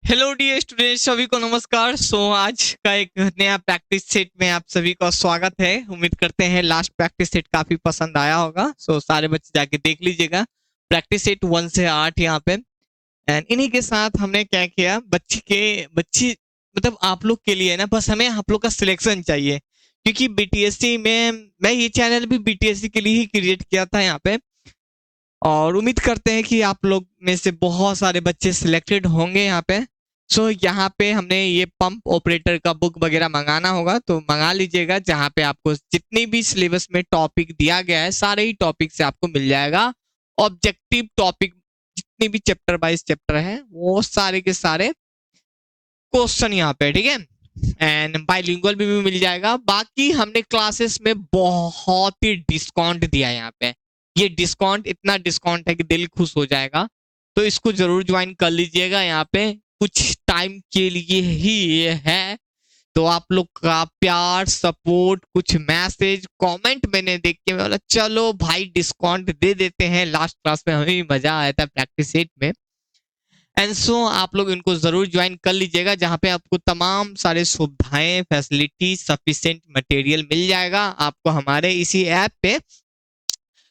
Hello dear students, सभी को नमस्कार। आज का एक नया प्रैक्टिस सेट में आप सभी का स्वागत है। उम्मीद करते हैं लास्ट प्रैक्टिस सेट काफी पसंद आया होगा। सारे बच्चे जाके देख लीजिएगा। प्रैक्टिस सेट 1 से 8 यहाँ पे। एंड इन्हीं के साथ हमने क्या किया, बच्ची मतलब आप लोग के लिए ना, बस हमें आप लोग का सिलेक्शन चाहिए, क्योंकि बीटीएससी में मैं ये चैनल भी बीटीएससी के लिए ही क्रिएट किया था यहाँ पे। और उम्मीद करते हैं कि आप लोग में से बहुत सारे बच्चे सिलेक्टेड होंगे यहाँ पे। यहाँ पे हमने ये पंप ऑपरेटर का बुक वगैरह मंगाना होगा, तो मंगा लीजिएगा। जहाँ पे आपको जितनी भी सिलेबस में टॉपिक दिया गया है, सारे ही टॉपिक से आपको मिल जाएगा। ऑब्जेक्टिव टॉपिक जितने भी चैप्टर वाइज चैप्टर है, वो सारे के सारे क्वेश्चन यहाँ पे, ठीक है। एंड बाइलिंगुअल भी मिल जाएगा। बाकी हमने क्लासेस में बहुत ही डिस्काउंट दिया है यहाँ पे। ये डिस्काउंट इतना डिस्काउंट है कि दिल खुश हो जाएगा, तो इसको जरूर ज्वाइन कर लीजिएगा। यहाँ पे कुछ टाइम के लिए ही ये है, तो आप लोग का प्यार, सपोर्ट, कुछ मैसेज, कमेंट मैंने देख के मैं बोला चलो भाई डिस्काउंट दे देते हैं। लास्ट क्लास में हमें भी मजा आया था प्रैक्टिस सेट में। एंड आप लोग इनको जरूर ज्वाइन कर लीजिएगा, जहाँ पे आपको तमाम सारे सुविधाएं, फैसिलिटी, सफिशिएंट मटेरियल मिल जाएगा आपको हमारे इसी ऐप पे।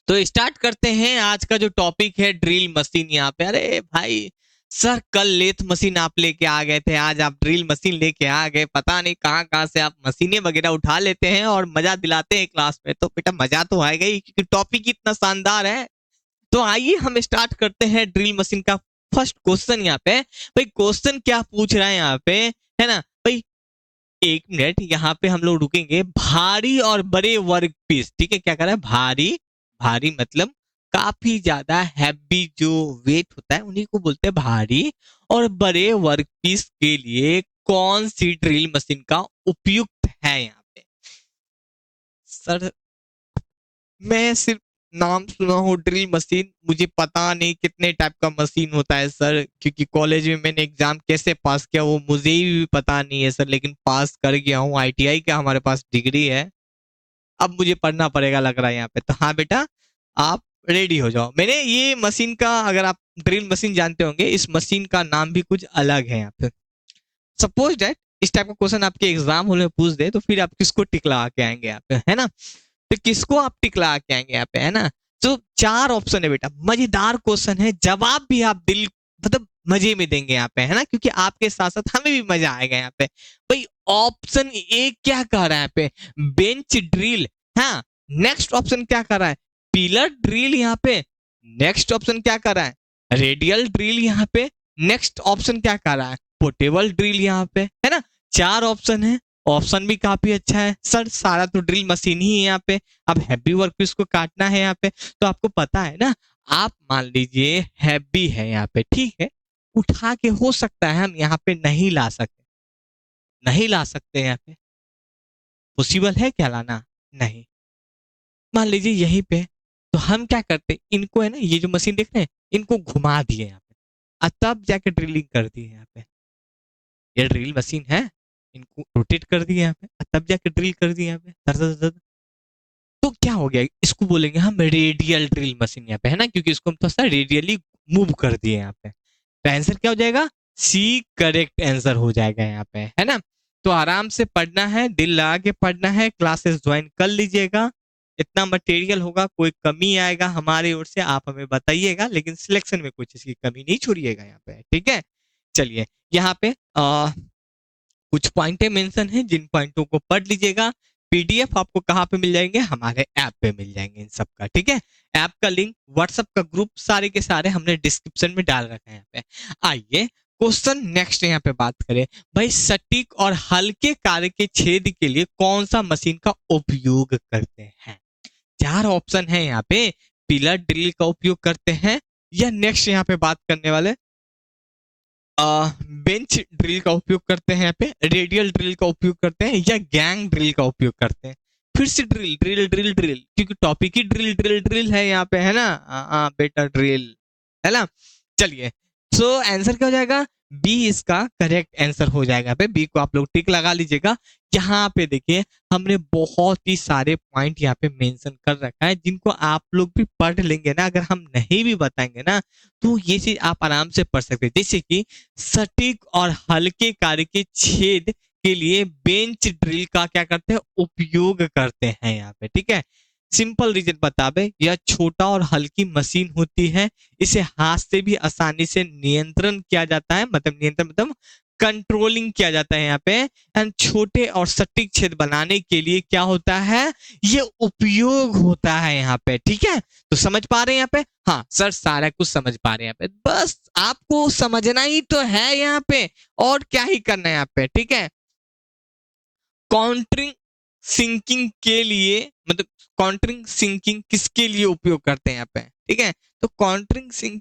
तो स्टार्ट करते हैं आज का जो टॉपिक है, ड्रिल मशीन। यहाँ पे अरे भाई सर, कल लेथ मशीन आप लेके आ गए थे, आज आप ड्रिल मशीन लेके आ गए। पता नहीं कहाँ कहाँ से आप मशीनें वगैरह उठा लेते हैं और मजा दिलाते हैं क्लास में। तो बेटा मजा तो आएगा ही, क्योंकि टॉपिक इतना शानदार है। तो आइए हम स्टार्ट करते हैं ड्रिल मशीन का फर्स्ट क्वेश्चन। यहाँ पे भाई क्वेश्चन क्या पूछ रहा है यहाँ पे, है ना भाई। एक मिनट, यहाँ पे हम लोग रुकेंगे। भारी और बड़े वर्क पीस, ठीक है। क्या कर रहा है? भारी, भारी मतलब काफी ज्यादा हैवी जो वेट होता है, उन्हीं को बोलते हैं भारी। और बड़े वर्क पीस के लिए कौन सी ड्रिल मशीन का उपयुक्त है यहाँ पे? सर मैं सिर्फ नाम सुना हूँ ड्रिल मशीन, मुझे पता नहीं कितने टाइप का मशीन होता है सर, क्योंकि कॉलेज में मैंने एग्जाम कैसे पास किया वो मुझे भी पता नहीं है सर, लेकिन पास कर गया हूँ। आईटीआई का हमारे पास डिग्री है। अब मुझे पढ़ना पड़ेगा लग रहा है यहाँ पे। तो हाँ बेटा, आप रेडी हो जाओ। मैंने ये मशीन का, अगर आप ड्रिल मशीन जानते होंगे, इस मशीन का नाम भी कुछ अलग है यहाँ पे। सपोज दैट इस टाइप का क्वेश्चन आपके एग्जाम हॉल में पूछ दे, तो फिर आप किसको टिकला के आएंगे यहाँ पे, है ना? तो किसको आप टिकला के आएंगे यहाँ पे, है ना? तो 4 ऑप्शन है बेटा। मजेदार क्वेश्चन है, जवाब भी आप दिल मतलब मजे में देंगे यहाँ पे, है ना? क्योंकि आपके साथ साथ हमें भी मजा आएगा यहाँ पे। भाई ऑप्शन ए क्या कह रहा है यहाँ पे? Bench drill. हाँ, नेक्स्ट ऑप्शन क्या कर रहा है? पिलर ड्रिल यहाँ पे। नेक्स्ट ऑप्शन क्या कर रहा है? रेडियल ड्रिल यहाँ पे। नेक्स्ट ऑप्शन क्या कर रहा है? पोर्टेबल ड्रिल यहाँ पे, है ना? 4 ऑप्शन है। ऑप्शन भी काफी अच्छा है सर, सारा तो ड्रिल मशीन ही है यहाँ पे। अब हैवी वर्क पीस को काटना है यहाँ पे, तो आपको पता है ना। आप मान लीजिए हैवी है यहाँ पे, ठीक है। उठा के हो सकता है हम यहाँ पे नहीं ला सकते, नहीं ला सकते यहाँ पे। पॉसिबल है क्या लाना? नहीं। मान लीजिए यहीं पे, तो हम क्या करते, इनको है ना, ये जो मशीन देख रहे हैं, इनको घुमा दिए यहाँ पे, और तब जाके ड्रिलिंग कर दिए यहाँ पे। ये ड्रिल मशीन है, इनको रोटेट कर दिए यहाँ पे, और तब जाके ड्रिल कर दिए यहाँ पे, धर धर धर। तो क्या हो गया, इसको बोलेंगे हम रेडियल ड्रिल मशीन यहाँ पे, है ना? क्योंकि इसको हम थोड़ा सा रेडियली मूव कर दिए यहाँ पे। तो आंसर क्या हो जाएगा? सी करेक्ट आंसर हो जाएगा यहाँ पे, है ना? तो आराम से पढ़ना है, दिल लगा के पढ़ना है, क्लासेस ज्वाइन कर लीजिएगा। इतना मटेरियल होगा, कोई कमी आएगा हमारी ओर से आप हमें बताइएगा, लेकिन सिलेक्शन में कुछ इसकी कमी नहीं छोड़िएगा यहाँ पे, ठीक है। चलिए यहाँ पे कुछ पॉइंटें मेंशन है, जिन पॉइंटों को पढ़ लीजिएगा। पीडीएफ आपको कहाँ पे मिल जाएंगे? हमारे ऐप पे मिल जाएंगे इन सब का, ठीक है। ऐप का लिंक, व्हाट्सएप का ग्रुप, सारे के सारे हमने डिस्क्रिप्शन में डाल रखा है यहाँ पे। आइए क्वेश्चन नेक्स्ट यहाँ पे बात करें। भाई सटीक और हल्के कार्य के छेद के लिए कौन सा मशीन का उपयोग करते हैं? 4 ऑप्शन है यहाँ पे। पिलर ड्रिल का उपयोग करते हैं, या नेक्स्ट यहाँ पे बात करने वाले बेंच ड्रिल का उपयोग करते हैं यहाँ पे, रेडियल ड्रिल का उपयोग करते हैं, या गैंग ड्रिल का उपयोग करते हैं। फिर से ड्रिल ड्रिल ड्रिल ड्रिल, क्योंकि टॉपिक ही ड्रिल ड्रिल ड्रिल है यहाँ पे, है ना? बेटा ड्रिल, है ना? चलिए, आंसर क्या हो जाएगा? बी इसका करेक्ट आंसर हो जाएगा। पे बी को आप लोग टिक लगा लीजिएगा। यहाँ पे देखिए हमने बहुत ही सारे पॉइंट यहाँ पे मेंशन कर रखा है, जिनको आप लोग भी पढ़ लेंगे ना, अगर हम नहीं भी बताएंगे ना तो ये चीज आप आराम से पढ़ सकते हैं। जैसे कि सटीक और हल्के कार्य के छेद के लिए बेंच ड्रिल का क्या करते हैं, उपयोग करते हैं यहाँ पे। ठीक है, सिंपल रीजन बता दे, यह छोटा और हल्की मशीन होती है, इसे हाथ से भी आसानी से नियंत्रण किया जाता है, मतलब नियंत्रण मतलब कंट्रोलिंग किया जाता है यहाँ पे। एंड छोटे और सटीक छेद बनाने के लिए क्या होता है, ये उपयोग होता है यहाँ पे। ठीक है, तो समझ पा रहे हैं यहाँ पे? हाँ सर, सारा कुछ समझ पा रहे हैं यहाँ पे, बस आपको समझना ही तो है यहाँ पे, और क्या ही करना है यहाँ पे। ठीक है, काउंटरिंग सिंकिंग के लिए, मतलब काउंटरिंग सिंकिंग किसके लिए उपयोग करते हैं यहाँ पे? ठीक है, तो काउंटरिंग सिंकिंग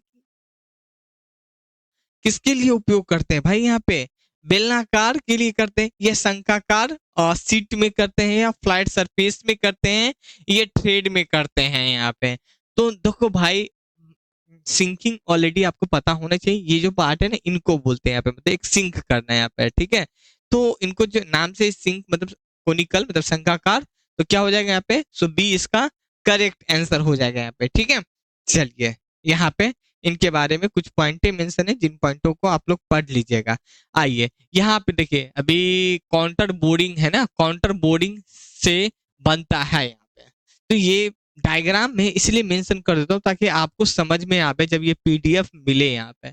किसके लिए उपयोग करते हैं भाई? यहाँ पे बेलनाकार के लिए करते हैं, या शंकाकार सीट में करते हैं, या फ्लैट सरफेस में करते हैं, ये थ्रेड में करते हैं यहाँ पे। तो देखो भाई, सिंकिंग ऑलरेडी आपको पता होना चाहिए, ये जो पार्ट है ना इनको बोलते हैं यहाँ पे, मतलब एक सिंक करना है यहाँ पे। ठीक है, तो इनको जो नाम से सिंक मतलब कोनिकल मतलब शंकाकार, तो क्या हो जाएगा यहाँ पे, सो बी इसका करेक्ट आंसर हो जाएगा यहाँ पे। ठीक है, चलिए यहाँ पे इनके बारे में कुछ पॉइंटें मेंशन है, जिन पॉइंटों को आप लोग पढ़ लीजिएगा। आइए यहाँ पे देखिए, अभी काउंटर बोर्डिंग है ना, काउंटर बोर्डिंग से बनता है यहाँ पे। तो ये डायग्राम में इसलिए मेंशन कर देता हूँ ताकि आपको समझ में आवे जब ये पीडीएफ मिले यहाँ पे।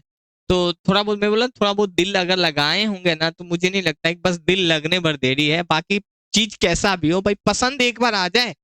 तो थोड़ा बहुत मैं बोला, थोड़ा बहुत दिल अगर लगाए होंगे ना, तो मुझे नहीं लगता है कि बस दिल लगने भर देरी है, बाकी चीज कैसा भी हो भाई, पसंद एक बार आ जाए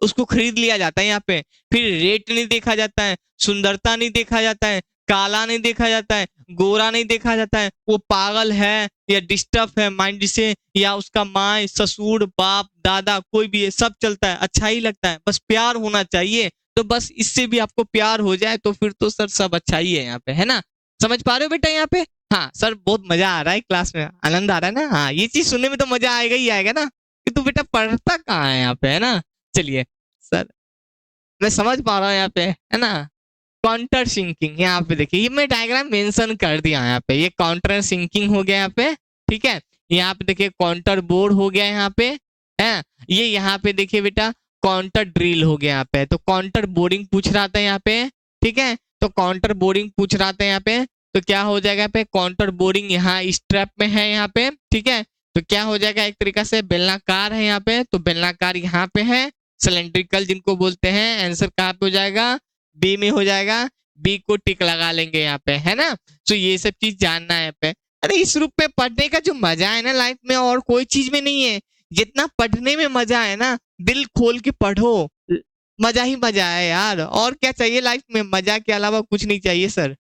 उसको खरीद लिया जाता है यहाँ पे। फिर रेट नहीं देखा जाता है, सुंदरता नहीं देखा जाता है, काला नहीं देखा जाता है, गोरा नहीं देखा जाता है, वो पागल है या डिस्टर्ब है माइंड से, या उसका माँ ससुर बाप दादा कोई भी है, सब चलता है, अच्छा ही लगता है, बस प्यार होना चाहिए। तो बस इससे भी आपको प्यार हो जाए तो फिर तो सर सब अच्छा ही है यहाँ पे, है ना? समझ पा रहे हो बेटा यहाँ पे? हाँ सर, बहुत मजा आ रहा है क्लास में, आनंद आ रहा है ना? हाँ, ये चीज सुनने में तो मजा आएगा ही आएगा ना, कि तू बेटा पढ़ता कहाँ है यहाँ पे, है ना? चलिए सर, मैं समझ पा रहा हूँ यहाँ पे, है ना? काउंटर सिंकिंग, यहाँ पे देखिए, ये मैं डायग्राम मेंशन कर दिया यहाँ पे, ये काउंटर सिंकिंग हो गया यहाँ पे। ठीक है, यहाँ पे देखिए काउंटर बोर्ड हो गया यहाँ पे, है ये यहाँ पे देखिए बेटा काउंटर ड्रिल हो गया यहाँ पे। तो काउंटर बोर्डिंग पूछ रहा था यहाँ पे। ठीक है, तो काउंटर बोर्डिंग पूछ रहा था यहाँ पे, तो क्या हो जाएगा यहाँ पे, काउंटर बोर्डिंग यहाँ स्ट्रैप में है यहाँ पे। ठीक है, तो क्या हो जाएगा, एक तरीका से बेलनाकार है यहाँ पे, तो बेलनाकार यहाँ पे है, सिलेंड्रिकल जिनको बोलते हैं, आंसर कहाँ पे हो जाएगा, बी में हो जाएगा। बी को टिक लगा लेंगे यहाँ पे, है ना? तो ये सब चीज जानना है पे। अरे इस रूप में पढ़ने का जो मजा है ना लाइफ में, और कोई चीज में नहीं है। जितना पढ़ने में मजा है ना, दिल खोल के पढ़ो, मजा ही मजा है यार, और क्या चाहिए लाइफ में, मजा के अलावा कुछ नहीं चाहिए सर।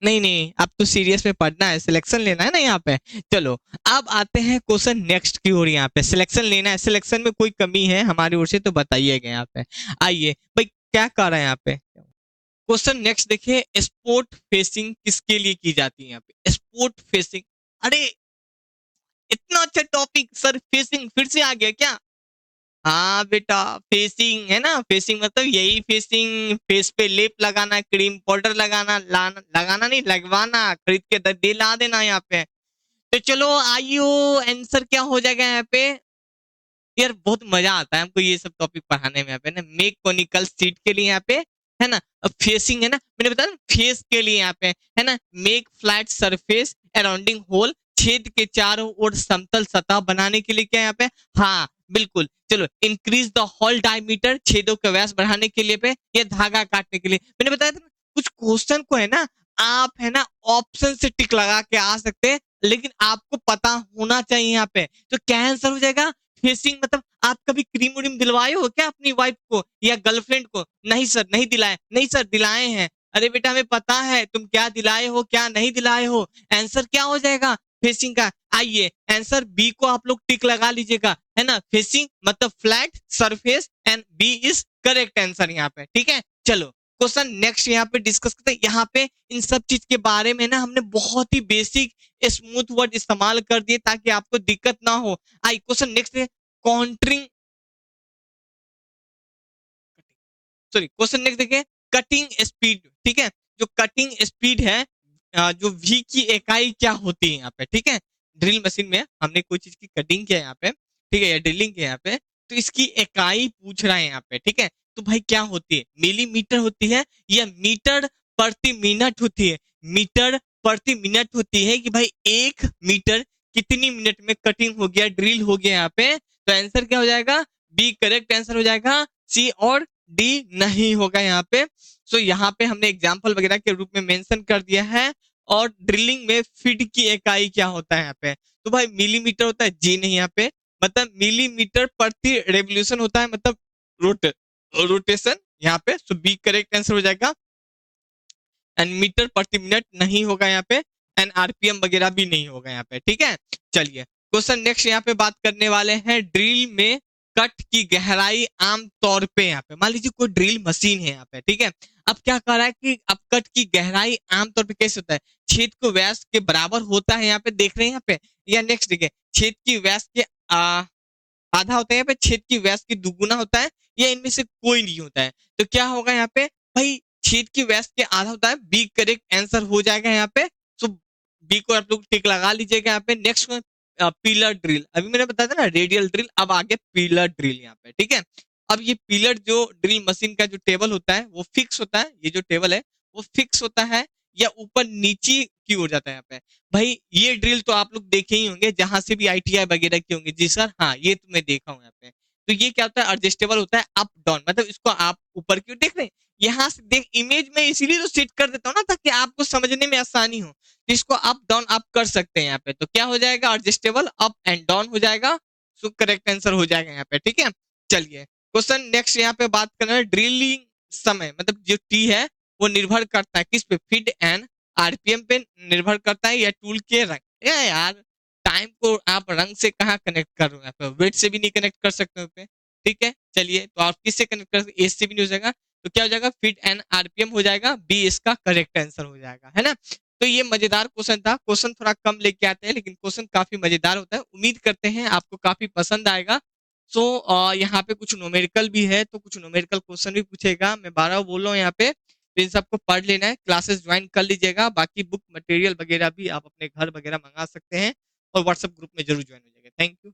नहीं नहीं, अब तो सीरियस में पढ़ना है, सिलेक्शन लेना है ना यहाँ पे। चलो अब आते हैं क्वेश्चन नेक्स्ट की ओर। यहाँ पे सिलेक्शन लेना है, सिलेक्शन में कोई कमी है हमारी ओर से तो बताइएगा यहाँ पे। आइए भाई, क्या कर रहे हैं यहाँ पे, क्वेश्चन नेक्स्ट देखिए, स्पोर्ट फेसिंग किसके लिए की जाती है यहाँ पे, स्पोर्ट फेसिंग। अरे इतना अच्छा टॉपिक सर, फेसिंग फिर से आ गया क्या? हाँ बेटा, फेसिंग है ना, फेसिंग मतलब यही फेसिंग, फेस पे लेप लगाना, क्रीम पाउडर लगाना, लगाना नहीं लगवाना, खरीद के दे ला देना यहाँ पे। तो चलो आइयो, आंसर क्या हो जाएगा यहाँ पे? यार बहुत मजा आता है हमको ये सब टॉपिक पढ़ाने में यहाँ पे ना, मेक कोनिकल सीट के लिए यहाँ पे, है ना? अब फेसिंग है ना, मैंने बताया ना फेस के लिए यहाँ पे, है ना? Make flat surface arounding hole, छेद के चारों ओर समतल सतह बनाने के लिए क्या यहाँ पे? हाँ बिल्कुल, चलो इंक्रीज द होल डायमीटर, छेदों का व्यास बढ़ाने के लिए पे, ये धागा काटने के लिए। मैंने बताया था ना, कुछ क्वेश्चन को है ना आप है ना ऑप्शन से टिक लगा के आ सकते हैं, लेकिन आपको पता होना चाहिए यहाँ पे। तो क्या आंसर हो जाएगा? फेसिंग मतलब आप कभी क्रीम व्रीम दिलवाए हो क्या अपनी वाइफ को या गर्लफ्रेंड को? नहीं सर नहीं दिलाए, नहीं सर दिलाए हैं। अरे बेटा हमें पता है तुम क्या दिलाए हो क्या नहीं दिलाए हो। आंसर क्या हो जाएगा फेसिंग का? आइए आंसर बी को आप लोग टिक लगा लीजिएगा, है ना? फेसिंग मतलब flat surface, and B is correct answer यहाँ पे। ठीक है, चलो क्वेश्चन नेक्स्ट यहाँ पे डिस्कस करते हैं। यहाँ पे इन सब चीज के बारे में ना हमने बहुत ही बेसिक स्मूथ वर्ड इस्तेमाल कर दिए ताकि आपको दिक्कत ना हो। आई क्वेश्चन नेक्स्ट है, काउंटरिंग, सॉरी क्वेश्चन नेक्स्ट देखिए, कटिंग स्पीड। ठीक है, जो कटिंग स्पीड है जो वी की इकाई क्या होती है यहाँ पे, ठीक है। ड्रिल मशीन में हमने कोई चीज की कटिंग किया है यहाँ पे, ठीक है, या ड्रिलिंग किया है यहाँ पे, तो इसकी इकाई पूछ रहा है यहाँ पे, ठीक है। तो भाई क्या होती है, मिलीमीटर होती है या मीटर प्रति मिनट होती है? मीटर प्रति मिनट होती है कि भाई 1 मीटर कितनी मिनट में कटिंग हो गया, ड्रिल हो गया यहाँ पे। तो आंसर क्या हो जाएगा, बी करेक्ट आंसर हो जाएगा, सी और डी नहीं होगा यहाँ पे। सो यहाँ पे हमने एग्जाम्पल वगैरह के रूप में मेंशन कर दिया है। और ड्रिलिंग में फीट की इकाई क्या होता है यहाँ पे, तो भाई मिलीमीटर होता है, जी नहीं यहाँ पे। मतलब मिलीमीटर प्रति रेवोल्यूशन होता है, मतलब रोटेशन यहाँ पे। सो बी करेक्ट आंसर हो जाएगा। एंड मीटर प्रति मिनट नहीं होगा यहाँ पे, एंड आरपीएम वगैरह भी नहीं होगा यहाँ पे, ठीक है। चलिए क्वेश्चन नेक्स्ट यहाँ पे बात करने वाले हैं, ड्रिल में कट की गहराई आम तौर पे, यहाँ पे मान लीजिए कोई ड्रिल मशीन है यहाँ पे, ठीक है। अब क्या कर रहा है कि अब कट की गहराई आमतौर पे कैसे होता है, छेद को व्यास के बराबर होता है यहाँ पे, देख रहे हैं यहाँ पे। या नेक्स्ट देखिए, छेद की व्यास के आधा होता है यहाँ पे, छेद की व्यास की दुगुना होता है, या इनमें से कोई नहीं होता है। तो क्या होगा यहाँ पे, भाई छेद की व्यास के आधा होता है, बी करेक्ट आंसर हो जाएगा यहाँ पे। सो बी को आप लोग टिक लगा लीजिएगा यहाँ पे। नेक्स्ट पिलर ड्रिल, अभी मैंने बताया था ना रेडियल ड्रिल, अब आगे पिलर ड्रिल यहाँ पे, ठीक है। अब ये पिलर जो ड्रिल मशीन का जो टेबल होता है वो फिक्स होता है, ये जो टेबल है वो फिक्स होता है या ऊपर नीचे की ओर जाता है यहाँ पे। भाई ये ड्रिल तो आप लोग देखे ही होंगे जहां से भी आईटीआई वगैरह की होंगे, जी सर हाँ ये तो मैं देखा हूँ यहाँ पे। तो ये क्या होता है, एडजस्टेबल होता है अप डाउन, मतलब इसको आप ऊपर की ओर देख रहे हैं, यहाँ से देख इमेज में इसीलिए तो सेट कर देता हूँ ना ताकि आपको समझने में आसानी हो। तो इसको अप डाउन आप कर सकते हैं यहाँ पे। तो क्या हो जाएगा, एडजस्टेबल अप एंड डाउन हो जाएगा। सो करेक्ट आंसर हो जाएगा यहाँ पे, ठीक है। चलिए क्वेश्चन नेक्स्ट यहाँ पे बात करना है, ड्रिलिंग समय मतलब जो टी है वो निर्भर करता है किस पे, फीड एंड आरपीएम पे निर्भर करता है, या टूल के रंग। यार टाइम को आप रंग से कहाँ कनेक्ट कर रहे हो, वेट से भी नहीं कनेक्ट कर सकते हो पे, ठीक है। चलिए तो आप किससे कनेक्ट कर सकते, एज से भी नहीं हो जाएगा। तो क्या हो जाएगा, फीड एंड आरपीएम हो जाएगा, बी इसका करेक्ट आंसर हो जाएगा, है ना। तो ये मजेदार क्वेश्चन था, क्वेश्चन थोड़ा कम लेके आते हैं लेकिन क्वेश्चन काफी मजेदार होता है, उम्मीद करते हैं आपको काफी पसंद आएगा। सो यहाँ पे कुछ न्यूमेरिकल भी है, तो कुछ न्यूमेरिकल क्वेश्चन भी पूछेगा, मैं 12 बोल रहा हूँ यहाँ पे। तो इन सबको पढ़ लेना है, क्लासेस ज्वाइन कर लीजिएगा, बाकी बुक मटेरियल वगैरह भी आप अपने घर वगैरह मंगा सकते हैं, और व्हाट्सएप ग्रुप में जरूर ज्वाइन हो जाएगा। Thank you.